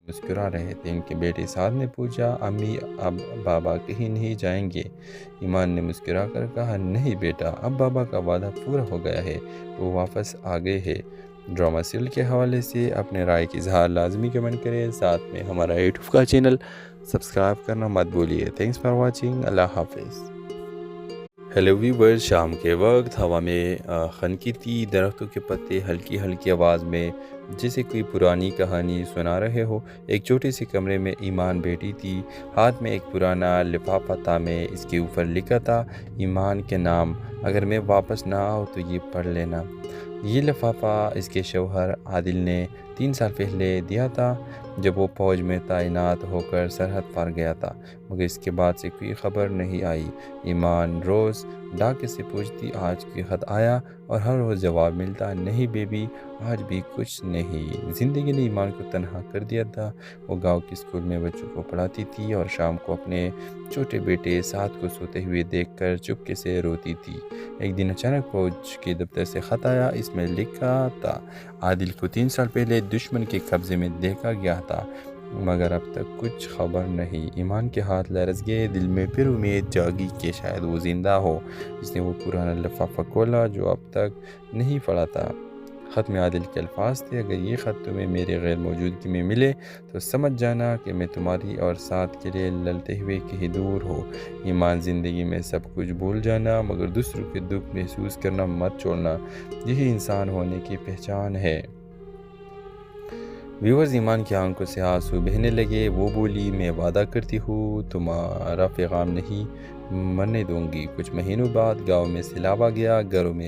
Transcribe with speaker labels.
Speaker 1: مسکرا رہے تھے۔ ان کے بیٹے سعد نے پوچھا، امی اب بابا کہیں نہیں جائیں گے؟ ایمان نے مسکرا کر کہا، نہیں بیٹا، اب بابا کا وعدہ پورا ہو گیا ہے، وہ واپس آ گئے ہیں۔ ڈرامہ سیریل کے حوالے سے اپنے رائے کی اظہار لازمی کمنٹ کریں، ساتھ میں ہمارا یوٹیوب کا چینل سبسکرائب کرنا مت بھولیے۔ تھینکس فار واچنگ، اللہ حافظ۔ ہیلو ویورز، شام کے وقت ہوا میں خنکی تھی، درختوں کے پتے ہلکی ہلکی آواز میں جیسے کوئی پرانی کہانی سنا رہے ہو۔ ایک چھوٹے سے کمرے میں ایمان بیٹھی تھی، ہاتھ میں ایک پرانا لفافہ تھا، میں اس کے اوپر لکھا تھا ایمان کے نام، اگر میں واپس نہ آؤں تو یہ پڑھ لینا۔ یہ لفافہ اس کے شوہر عادل نے 3 سال پہلے دیا تھا، جب وہ فوج میں تعینات ہو کر سرحد پار گیا تھا، مگر اس کے بعد سے کوئی خبر نہیں آئی۔ ایمان روز ڈاکے سے پوچھتی، آج کوئی خط آیا؟ اور ہر روز جواب ملتا، نہیں بیبی، آج بھی کچھ نہیں۔ زندگی نے ایمان کو تنہا کر دیا تھا۔ وہ گاؤں کے اسکول میں بچوں کو پڑھاتی تھی اور شام کو اپنے چھوٹے بیٹے سعد کو سوتے ہوئے دیکھ کر چپکے سے روتی تھی۔ ایک دن اچانک فوج کے دفتر سے خط آیا، اس میں لکھا تھا، عادل کو 3 سال پہلے دشمن کے قبضے میں دیکھا گیا تھا، مگر اب تک کچھ خبر نہیں۔ ایمان کے ہاتھ لرز گئے، دل میں پھر امید جاگی کہ شاید وہ زندہ ہو۔ اس نے وہ پرانا لفافہ کھولا جو اب تک نہیں پڑھا تھا۔ خط میں عادل کے الفاظ تھے، اگر یہ خط تمہیں میرے غیر موجودگی میں ملے تو سمجھ جانا کہ میں تمہاری اور سعد کے لیے لڑتے ہوئے کہیں دور ہوں۔ ایمان، زندگی میں سب کچھ بھول جانا مگر دوسروں کے دکھ محسوس کرنا مت چھوڑنا، یہی انسان ہونے کی پہچان ہے۔ ویورز، ایمان کی آنکھوں سے آنسو بہنے لگے، وہ بولی، میں وعدہ کرتی ہوں تمہارا پیغام نہیں مرنے دوں گی۔ کچھ مہینوں بعد گاؤں میں سیلاب آ گیا، گھروں میں